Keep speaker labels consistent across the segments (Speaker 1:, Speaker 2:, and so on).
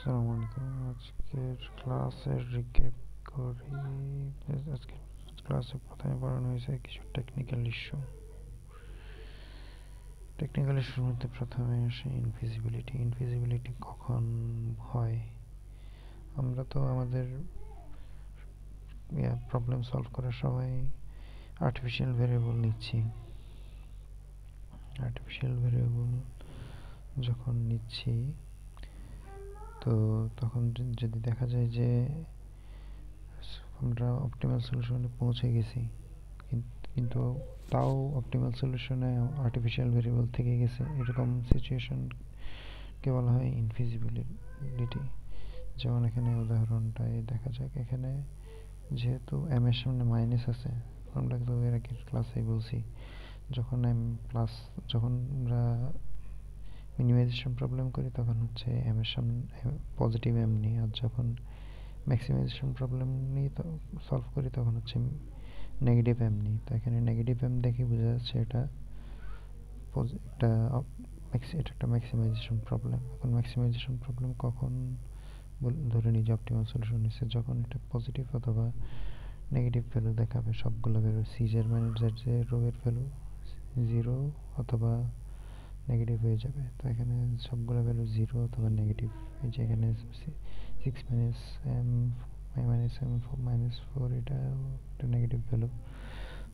Speaker 1: আসসালামু আলাইকুম। আজকের ক্লাসের রিক্যাপ করি। আজকের ক্লাসে প্রথমে পড়ানো হয়েছে কিছু টেকনিক্যাল ইস্যু। টেকনিক্যাল ইস্যুর মধ্যে প্রথমে আসে ইনফিজিবিলিটি কখন হয়? আমরা তো আমাদের প্রবলেম সলভ করার সময় আর্টিফিশিয়াল ভেরিয়েবল নিচ্ছি। আর্টিফিশিয়াল ভেরিয়েবল যখন নিচ্ছি তো তখন যদি দেখা যায় যে আমরা অপটিমাল সলিউশনে পৌঁছে গেছি, কিন্তু তাও অপটিমাল সলিউশনে আর্টিফিশিয়াল ভেরিয়েবল থেকে গেছে, এরকম সিচুয়েশনকে বলা হয় ইনফিজিবিলিটি। যেমন এখানে উদাহরণটায় দেখা যাক। এখানে যেহেতু এম এর সামনে মাইনাস আছে, আমরা তো এর আগের ক্লাসেই বলছি যখন এম প্লাস, যখন আমরা মিনিমাইজেশন প্রবলেম করি তখন হচ্ছে এম এর সামনে পজিটিভ এম নিই, আর যখন ম্যাক্সিমাইজেশন প্রবলেম নিয়ে তো সলভ করি তখন হচ্ছে নেগেটিভ এম নিই। তো এখানে নেগেটিভ এম দেখে বোঝা যাচ্ছে এটা একটা ম্যাক্সিমাইজেশন প্রবলেম। এখন ম্যাক্সিমাইজেশন প্রবলেম কখন ধরে নিই যে অপটিমাল সলিউশন নিচ্ছে? যখন এটা পজিটিভ অথবা নেগেটিভ ভ্যালু দেখাবে, সবগুলো ভ্যালু সিজের মানে জেড রো এর ভ্যালু 0 অথবা নেগেটিভ হয়ে যাবে। তো এখানে সবগুলো ভ্যালু 0 অথবা নেগেটিভ। এই যে এখানে 6 minus M minus M minus 4, এটা একটা নেগেটিভ ভ্যালু।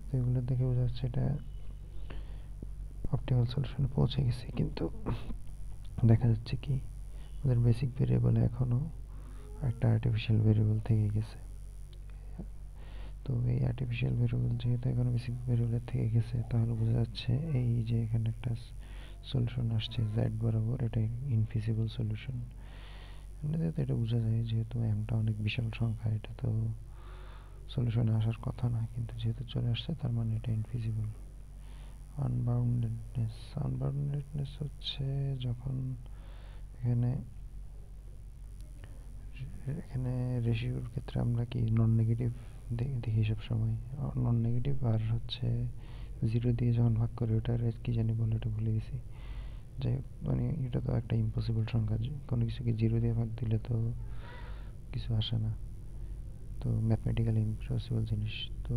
Speaker 1: তো এগুলো দেখে বোঝা যাচ্ছে এটা অপটিমাল সলিউশনে পৌঁছে গেছে। কিন্তু দেখা যাচ্ছে কি আমাদের বেসিক ভেরিয়েবলে এখনও একটা আর্টিফিশিয়াল ভেরিয়েবল থেকে গেছে। তো এই আর্টিফিশিয়াল ভেরিয়েবল যেহেতু এখনো বেসিক ভেরিয়েবলের থেকে গেছে, তাহলে বোঝা যাচ্ছে এই যে এখানে একটা সলিউশন আসছে জেড বরাবর, এটা ইনফিজিবল সলিউশন। এটা বোঝা যায় যেহেতু এমটা অনেক বিশাল সংখ্যা, এটা তো সলিউশনে আসার কথা না, কিন্তু যেহেতু চলে আসছে তার মানে এটা ইনফিজিবল। আনবাউন্ডেডনেস হচ্ছে যখন এখানে এখানে রেশিওর ক্ষেত্রে আমরা কি নন নেগেটিভ দেখি সবসময়। নন নেগেটিভ আর হচ্ছে 0 দিয়ে যখন ভাগ করি, ওটার কি জানি বলে, এটা ভুলে গেছি। যাই হোক, মানে এটা তো একটা ইম্পসিবল সংখ্যা, কোনো কিছুকে 0 দিয়ে ভাগ দিলে তো কিছু আসে না, তো ম্যাথমেটিক্যালি ইম্পসিবল জিনিস। তো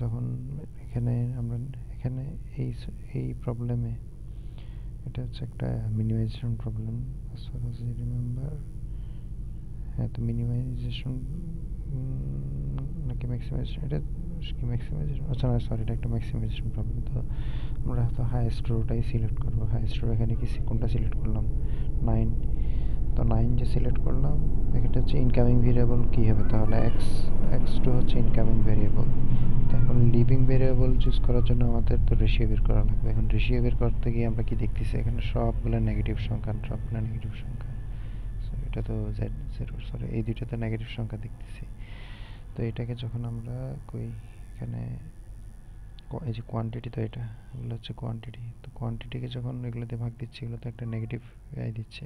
Speaker 1: যখন এখানে এই এই প্রবলেমে এটা হচ্ছে একটা minimisation problem as far as I remember। হ্যাঁ, তো মিনিমাইজেশন নাকি ম্যাক্সিমাইজেশন, এটা কি ম্যাক্সিমাইজেশন? আচ্ছা না, সরি, এটা একটা ম্যাক্সিমাইজেশন প্রবলেম। তো আমরা তো হাইয়েস্ট রোটাই সিলেক্ট করবো। হাইয়েস্ট রো এখানে কি কোনটা সিলেক্ট করলাম? 9। তো 9 যে সিলেক্ট করলাম, এটা হচ্ছে ইনকামিং ভেরিয়েবল কী হবে তাহলে? x2 হচ্ছে ইনকামিং ভেরিয়েবল। তো এখন লিভিং ভেরিয়েবল চুজ করার জন্য আমাদের তো রেশিও বের করা লাগবে। এখন রেশিও বের করতে গিয়ে আমরা কি দেখতেছি? এখানে সবগুলো নেগেটিভ সংখ্যা, এটা তো জেড জিরো, সরি, এই দুইটাতে নেগেটিভ সংখ্যা দেখতেছি। তো এটাকে যখন আমরা কই, এখানে এই যে কোয়ান্টিটি, তো এগুলো হচ্ছে কোয়ান্টিটি। তো কোয়ান্টিটিকে যখন এগুলোতে ভাগ দিচ্ছি, এগুলো তো একটা নেগেটিভ দিচ্ছে,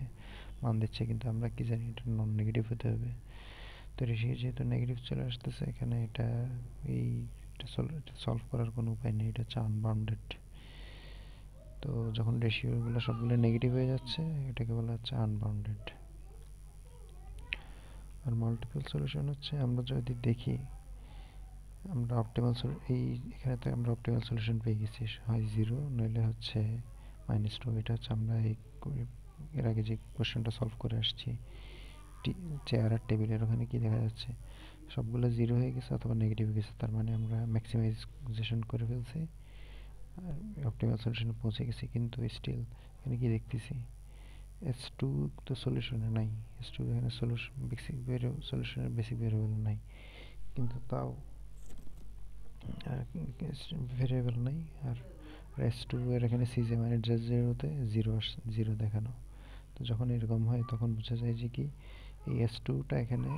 Speaker 1: মান দিচ্ছে, কিন্তু আমরা কি জানি এটা নন নেগেটিভ হতে হবে। তো রেশিও যেহেতু নেগেটিভ চলে আসতেছে এখানে, এটা সলভ করার কোনো উপায় নেই, এটা হচ্ছে আনবাউন্ডেড। তো যখন রেশিওগুলো সবগুলো নেগেটিভ হয়ে যাচ্ছে, এটাকে বলা হচ্ছে আনবাউন্ডেড। আর মাল্টিপল সলিউশন হচ্ছে আমরা যদি দেখি, আমরা এখানে তো আমরা অপটিমাল সলিউশন পেয়ে গেছি, হয় 0 নইলে হচ্ছে -2। এটা হচ্ছে আমরা এর আগে যে কোশ্চেনটা সলভ করে আসছি, চেয়ার আর টেবিলের ওখানে কি দেখা যাচ্ছে? সবগুলো 0 হয়ে গেছে অথবা নেগেটিভ হয়ে গেছে, তার মানে আমরা ম্যাক্সিমাইজেশন করে ফেলছি আর অপটিমাল সলিউশনে পৌঁছে গেছি। কিন্তু স্টিল এখানে কি দেখতেছি? S2 তো সলিউশনে নাই। S2 এখানে সলিউশনের বেসিক ভেরিয়েবল নাই, কিন্তু তাও ভেরিয়েবল নাই। আর S2 এর এখানে সিজে মানে Z0-তে 0 দেখানো। তো যখন এরকম হয় তখন বোঝা যায় যে কি এই S2টা এখানে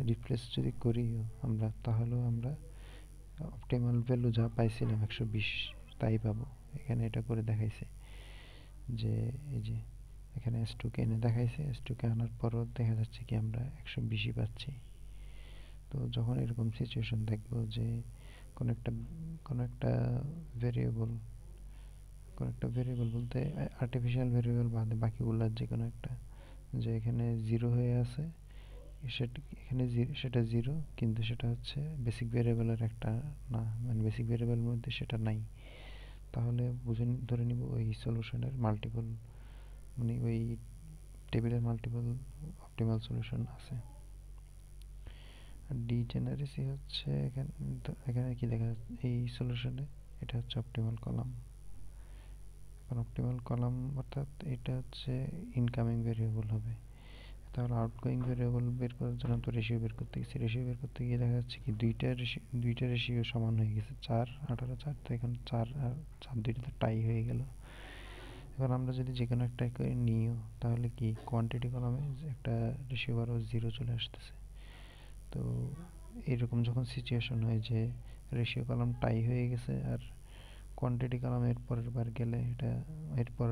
Speaker 1: রিপ্লেস যদি করি আমরা, তাহলেও আমরা অপটিমাল ভ্যালু যা পাইছিলাম 120 তাই পাবো। এখানে এটা করে দেখাইছে যে এই যে এখানে S2 কে এনে দেখাইছে, S2 কে আনার পরও দেখা যাচ্ছে কি আমরা 120ই পাচ্ছি। তো যখন এরকম সিচুয়েশন দেখবো যে কোনো একটা কোনো একটা ভেরিয়েবল বলতে আর্টিফিশিয়াল ভেরিয়েবল বাদে বাকিগুলোর যে কোনো একটা যে এখানে জিরো হয়ে আছে, সেটা এখানে সেটা জিরো, কিন্তু সেটা হচ্ছে বেসিক ভেরিয়েবলের একটা না, মানে বেসিক ভেরিয়েবলের মধ্যে সেটা নাই। তাহলে ধরে নিব ওই সলিউশনের মাল্টিপল, মানে ওই টেবিলের মাল্টিপল অপটিমাল সলিউশন আছে। আর ডিজেনারেসি হচ্ছে এখানে, এখানে কি দেখা যাচ্ছে এই সলিউশনে, এটা হচ্ছে অপটিমাল কলাম। এখন অপটিমাল কলাম অর্থাৎ এটা হচ্ছে ইনকামিং ভেরিয়েবল হবে। তাহলে আউটগোয়িং ভেরিয়েবল বের করার জন্য তো রেশিও বের করতে গেছি, রেশিও বের করতে গিয়ে দেখা যাচ্ছে কি দুইটা রেশিও সমান হয়ে গেছে, 4 18 4। তো এখন 4 আর 4 দুইটাতে টাই হয়ে গেল। এবার আমরা যদি যে কোনো একটা করে নিও, তাহলে কি কোয়ান্টিটি কলামে একটা রেশিও বারো জিরো চলে আসতেছে। তো এরকম যখন সিচুয়েশন হয় যে রেশিও কলাম টাই হয়ে গেছে আর কোয়ান্টিটি কলামে এর পরের বার গেলে এটা এরপর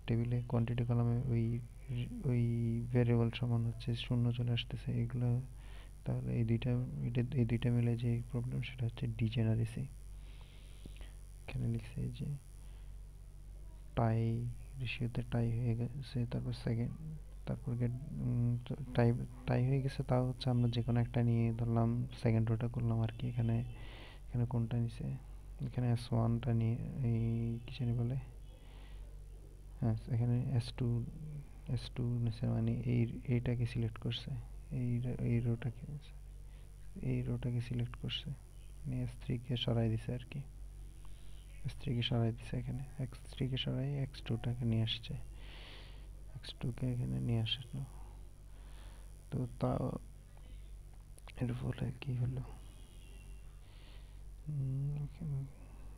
Speaker 1: টেবিলে কোয়ান্টিটি কলামে ওই ওই ভেরিয়েবল সমান হচ্ছে শূন্য চলে আসতেছে, এগুলো তাহলে এই দুইটা মিলে যে প্রবলেম সেটা হচ্ছে ডিজেনারেসি। এখানে লিখছে যে টাই, রেশিওতে টাই হয়ে গেছে, তারপর সেকেন্ড, তারপর টাই টাই হয়ে গেছে, তাও হচ্ছে আমরা যে কোনো একটা নিয়ে ধরলাম সেকেন্ড রোটা করলাম আর কি। এখানে এখানে কোনটা নিছে, এখানে এস ওয়ানটা নিয়ে এই কি জানি বলে, হ্যাঁ এখানে এস টু নিছে, মানে এইটাকে সিলেক্ট করছে, এই এই রোটাকে এই রোটাকে সিলেক্ট করছে, মানে এস থ্রিকে সরাই দিছে আর কি। এস থ্রিকে সরাই দিছে, এখানে এক্স থ্রিকে সরাই এক্স টুটাকে নিয়ে আসছে, এক্স টুকে এখানে নিয়ে আসলো। তো তাও এর ফলে কি হলো,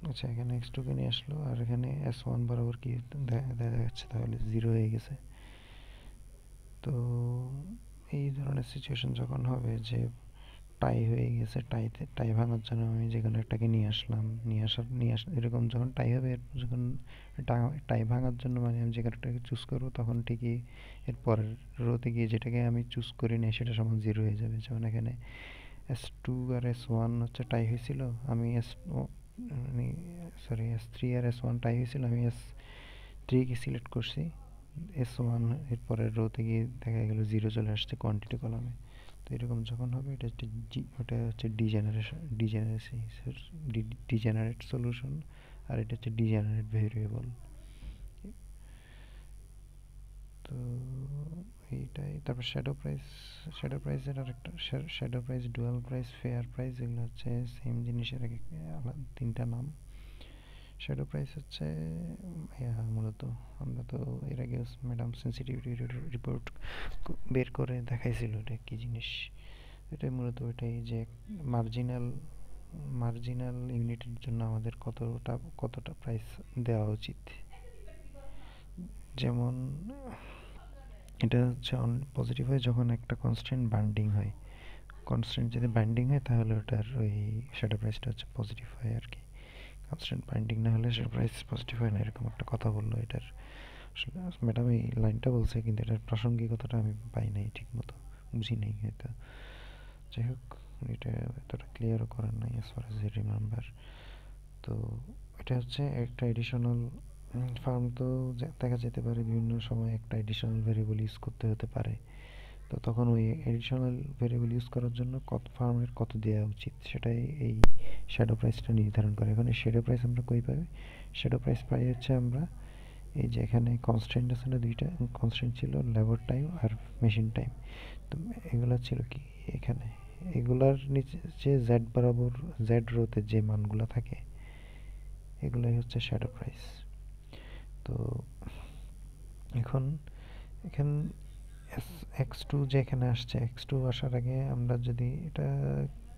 Speaker 1: আচ্ছা এখানে এক্স টুকে নিয়ে আসলো আর এখানে এস ওয়ান বরাবর কি দেখা যাচ্ছে, তাহলে জিরো হয়ে গেছে। তো এই ধরনের সিচুয়েশন যখন হবে যে টাই হয়ে গেছে, টাই ভাঙার জন্য আমি যে কোনো একটাকে নিয়ে আসলাম, এরকম যখন টাই হবে, যখন টাই ভাঙার জন্য মানে আমি যে কোনো একটাকে চুজ করবো, তখন ঠিকই এর পরের রোতে গিয়ে যেটাকে আমি চুজ করি না সেটা সমান জিরো হয়ে যাবে। যেমন এখানে এস টু আর এস ওয়ান হচ্ছে টাই হয়েছিল, আমি মানে সরি এস থ্রি আর এস ওয়ান টাই হয়েছিল, আমি এস থ্রিকে সিলেক্ট করছি, এস ওয়ান এর পরের রোতে গিয়ে দেখা গেল জিরো চলে আসছে কোয়ান্টিটি কলামে। তো এরকম যখন হবে এটা হচ্ছে ওটা হচ্ছে ডিজেনারেট সলিউশন, আর এটা হচ্ছে ডিজেনারেট ভেরিয়েবল। তো এইটাই। তারপর শ্যাডো প্রাইসের আরেকটা, shadow price, dual price, fair price, এগুলো হচ্ছে সেম জিনিসের আলাদা তিনটা নাম। শ্যাডো প্রাইস হচ্ছে মূলত আমরা তো এর আগে ম্যাডাম সেন্সিটিভিটি রিপোর্ট বের করে দেখাইছিল এটা কি জিনিস। এটা মূলত ওইটাই যে মার্জিনাল ইউনিটের জন্য আমাদের কতটা প্রাইস দেওয়া উচিত। যেমন এটা হচ্ছে পজিটিভ হয় যখন একটা কনস্ট্যান্ট বান্ডিং হয়, কনস্ট্যান্ট যদি বাইন্ডিং হয় তাহলে ওটার ওই শ্যাডো প্রাইসটা হচ্ছে পজিটিভ হয় আর কি। কনস্ট্যান্ট বাইন্ডিং না হলে শ্যাডো প্রাইস পজিটিভ হয় না, এরকম একটা কথা বললো। এটার আসলে ম্যাডাম এই লাইনটা বলছে, কিন্তু এটার প্রাসঙ্গিকতাটা আমি পাই নাই ঠিক মতো, বুঝি নাই হয়তো। যাই হোক, এটা এতটা ক্লিয়ারও করার নাই as far as I remember. তো এটা হচ্ছে একটা এডিশনাল ফার্ম, তো দেখা যেতে পারে বিভিন্ন সময় একটা এডিশনাল ভেরিয়েবল ইউজ করতে হতে পারে। তো তখন ওই এডিশনাল ভেরিয়েবল ইউজ করার জন্য ফার্মের কত দেওয়া উচিত সেটাই এই শ্যাডো প্রাইসটা নির্ধারণ করে। এখন এই শ্যাডো প্রাইস আমরা কই পাই? শ্যাডো প্রাইস পাই হচ্ছে আমরা এই যে এখানে কনস্ট্যান্ট আছে না, দুইটা কনস্ট্যান্ট ছিল, লেবার টাইম আর মেশিন টাইম। তো এগুলা ছিল কি এখানে, এগুলার নিচে যে জেড বরাবর জেড রোতে যে মানগুলো থাকে এগুলাই হচ্ছে শ্যাডো প্রাইস। তো এখন এখানে এক্স টু যে এখানে আসছে, এক্স টু আসার আগে আমরা যদি এটা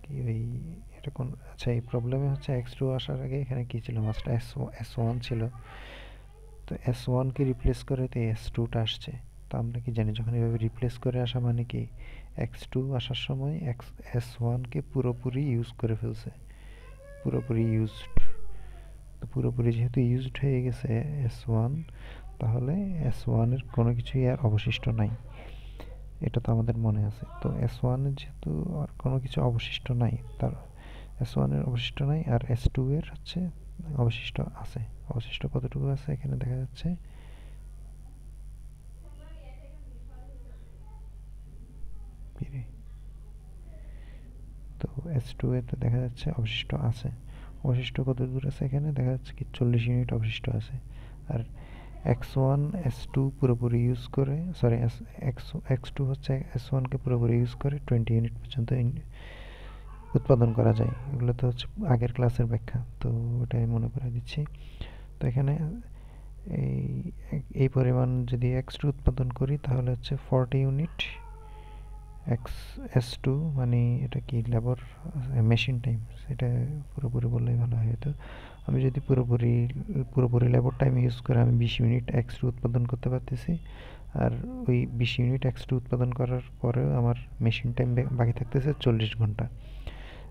Speaker 1: কি ওই এটা কোন, আচ্ছা এই প্রবলেমে হচ্ছে এক্স টু আসার আগে এখানে কি ছিল, মাস্টার এস ওয়ান ছিল। তো এস ওয়ানকে রিপ্লেস করে তো এস টুটা আসছে। তো আমরা কি জানি যখন এভাবে রিপ্লেস করে আসা মানে কি এক্স টু আসার সময় এস ওয়ানকে পুরোপুরি ইউজ করে ফেলছে, পুরোপুরি ইউজড। তো পুরোপুরি যেহেতু ইউজড হয়ে গেছে এস ওয়ান, তাহলে এস ওয়ানের কোনো কিছুই আর অবশিষ্ট নাই, এটা তো আমাদের মনে আছে। তো এস ওয়ানের যেহেতু আর কোনো কিছু অবশিষ্ট নাই, তার এস ওয়ানের অবশিষ্ট নাই, আর এস টু এর হচ্ছে অবশিষ্ট আছে। অবশিষ্ট কতটুকু আছে এখানে দেখা যাচ্ছে, S2 এতে দেখা যাচ্ছে অবশিষ্ট আছে। অবশিষ্ট কত দূর আছে এখানে দেখা যাচ্ছে কি 40 ইউনিট অবশিষ্ট আছে। আর x1 s2 পুরোপুরি ইউজ করে সরি x2 হচ্ছে s1 কে পুরোপুরি ইউজ করে 20 ইউনিট পর্যন্ত উৎপাদন করা যায়। এগুলো তো হচ্ছে আগের ক্লাসের ব্যাখ্যা, তো ওটাই মনে করে দিচ্ছি। তো এখানে এই এই পরিমাণ যদি x2 উৎপাদন করি তাহলে হচ্ছে 40 ইউনিট s2 মানে এটা কি লেবার মেশিন টাইম, সেটা পুরোপুরি বললেই ভালো হয়। তো আমি যদি পুরোপুরি লেবার টাইম ইউজ করে আমি 20 ইউনিট x2 উৎপাদন করতে পারতেছি, আর ওই 20 ইউনিট x2 উৎপাদন করার পরেও আমার মেশিন টাইম বাকি থাকতেছে 40 ঘন্টা।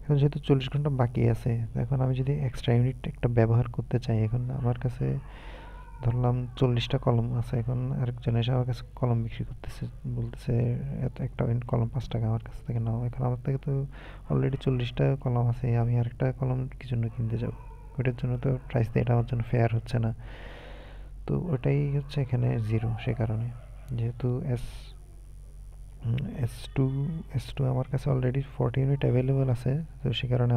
Speaker 1: এখন যেহেতু 40 ঘন্টা বাকি আছে, এখন আমি যদি এক্সট্রা ইউনিট একটা ব্যবহার করতে চাই, এখন আমার কাছে ধরলাম 40টা কলম আছে, এখন আরেকজন এসে আমার কাছে কলম বিক্রি করতেছে, বলতেছে এত একটা কলম 5 টাকা আমার কাছ থেকে নাও। এখন আমার থেকে তো অলরেডি 40টা কলম আছে, আমি আরেকটা কলম কি জন্য কিনতে যাব? ওটার জন্য তো প্রাইস দিয়ে এটা আমার জন্য ফেয়ার হচ্ছে না। তো ওটাই হচ্ছে এখানে জিরো, সে কারণে যেহেতু এস টু এস টু আমার কাছে অলরেডি 40 ইউনিট অ্যাভেলেবল আছে, তো সে কারণে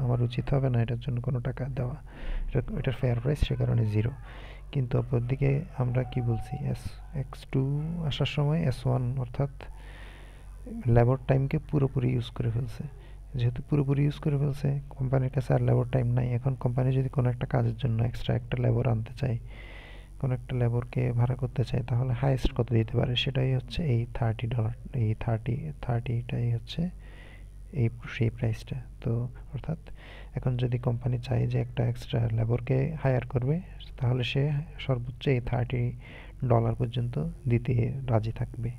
Speaker 1: আমার উচিত হবে না এটার জন্য কোনো টাকা দেওয়া। এটার ফেয়ার প্রাইস সে কারণে জিরো। কিন্তু অপরদিকে আমরা কি বলছি, x2 আসার সময় s1 অর্থাৎ লেবার টাইমকে পুরোপুরি ইউজ করে ফেলছে। যেহেতু পুরোপুরি ইউজ করে ফেলছে, কোম্পানির কাছে আর লেবার টাইম নাই। এখন কোম্পানি যদি কোনো একটা কাজের জন্য এক্সট্রা একটা লেবার আনতে চায়, কোনো একটা লেবারকে ভাড়া করতে চায়, তাহলে হাইয়েস্ট কত দিতে পারে সেটাই হচ্ছে এই $30, এই থার্টিটাই হচ্ছে এই সেই প্রাইসটা। তো অর্থাৎ এখন যদি কোম্পানি চায় যে একটা এক্সট্রা লেবারকে হায়ার করবে, তাহলে সে সর্বোচ্চ এই $30 পর্যন্ত দিতে রাজি থাকবে,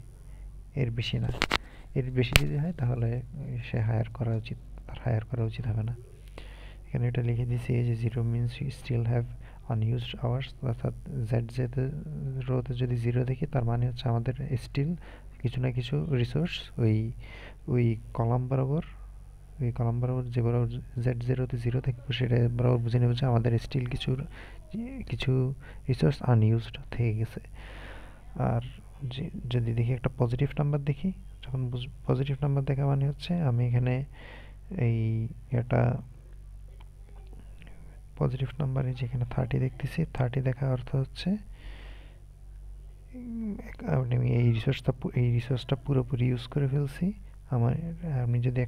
Speaker 1: এর বেশি না। এর বেশি যদি হয় তাহলে সে তার হায়ার করা উচিত হবে না। এখানে এটা লিখে দিয়েছি যে zero means you still have unused hours, অর্থাৎ রোতে যদি জিরো দেখি তার মানে হচ্ছে আমাদের স্টিল কিছু না কিছু রিসোর্স ওই কলাম বরাবর যে বরাবর Z0-তে জিরো থাকবে সেটা বরাবর বুঝে নেবে যে আমাদের স্টিল কিছু রিসোর্স আনইউজড থেকে গেছে। আর যদি দেখি একটা পজিটিভ নাম্বার দেখি, যখন পজিটিভ নাম্বার দেখা মানে হচ্ছে আমি এখানে এই এটা পজিটিভ নাম্বারে যেখানে 30 দেখতেছি, 30 দেখা অর্থ হচ্ছে আমি এই রিসোর্সটা পুরোপুরি ইউজ করে ফেলছি। আমি যদি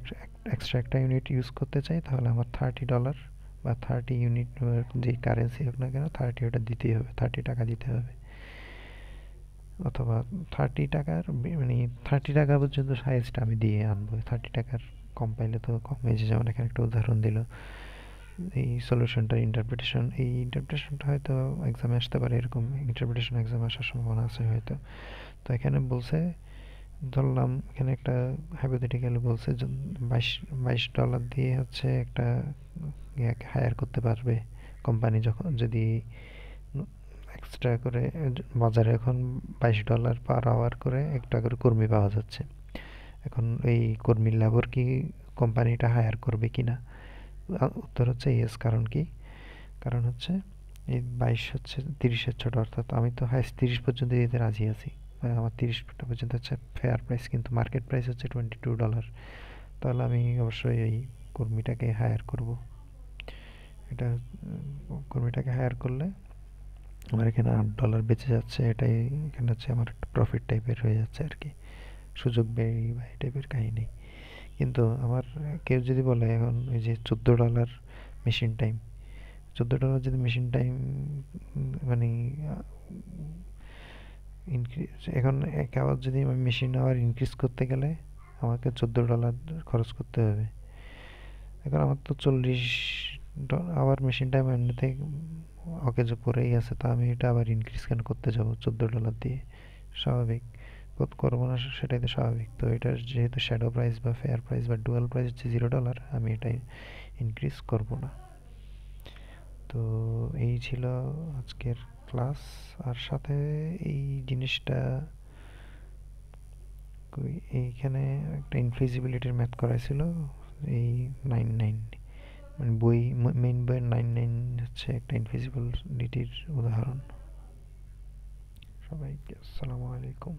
Speaker 1: এক্সট্রা একটা ইউনিট ইউজ করতে চাই তাহলে আমার $30 বা 30 ইউনিট যে কারেন্সি হোক না কেন 30 ওটা দিতেই হবে, $30 দিতে হবে। অথবা মানে 30 টাকা পর্যন্ত হাইয়েস্ট আমি দিয়ে আনবো। 30 টাকার কম পাইলে তো কম হয়েছে। যেমন এখানে একটা উদাহরণ দিল এই ইন্টারপ্রিটেশনটা হয়তো এক্সামে আসতে পারে, এরকম ইন্টারপ্রিটেশন এক্সামে আসার সম্ভাবনা আছে হয়তো। তো এখানে বলছে, ধরলাম এখানে একটা হাইপোথেটিক্যালি বলছে $22 দিয়ে হচ্ছে একটা হায়ার করতে পারবে কোম্পানি, যখন যদি এক্সট্রা করে বাজারে এখন $22 পার আওয়ার করে একটা করে কর্মী পাওয়া যাচ্ছে। এখন এই কর্মীর লেবার কি কোম্পানিটা হায়ার করবে কিনা? উত্তর হচ্ছে ইয়েস। কারণ কি? কারণ হচ্ছে এই 22 হচ্ছে 30-এর ছোট, অর্থাৎ আমি তো হাইস্ট 30 পর্যন্ত দিতে রাজি আছি। আমার 30 পর্যন্ত হচ্ছে ফেয়ার প্রাইস, কিন্তু মার্কেট প্রাইস হচ্ছে $22। তাহলে আমি অবশ্যই এই কর্মীটাকে হায়ার করব। এটা কর্মীটাকে হায়ার করলে আমার এখানে $8 বেঁচে যাচ্ছে, এটাই এখানে হচ্ছে আমার একটা প্রফিট টাইপের হয়ে যাচ্ছে আর কি, সুযোগ ব্যয় বা এই টাইপের কাহিনী। কিন্তু আমার কেউ যদি বলে এখন ওই যে $14 মেশিন টাইম, $14 যদি মেশিন টাইম মানে এখন এক আওয়ার যদি আমি মেশিন আওয়ার ইনক্রিজ করতে গেলে আমাকে $14 খরচ করতে হবে। এখন আমার তো 40 আওয়ার মেশিন টাইম এমনিতে অকেজ পড়েই আছে, তো আমি এটা আবার ইনক্রিজ কেন করতে যাব $14 দিয়ে? স্বাভাবিক করবো না, সেটাই তো স্বাভাবিক। তো এটার যেহেতু শ্যাডো প্রাইস বা ফেয়ার প্রাইস বা ডুয়াল প্রাইস হচ্ছে $0, আমি এটাই ইনক্রিজ করব না। তো এই ছিল আজকের ক্লাস। আর সাথে এই জিনিসটা এইখানে একটা ইনফিজিবিলিটির ম্যাথ করাইছিল, এই 99 মানে মেইন বইয়ের 99 হচ্ছে একটা ইনফিজিবিলিটির উদাহরণ। সবাইকে আসসালামু আলাইকুম।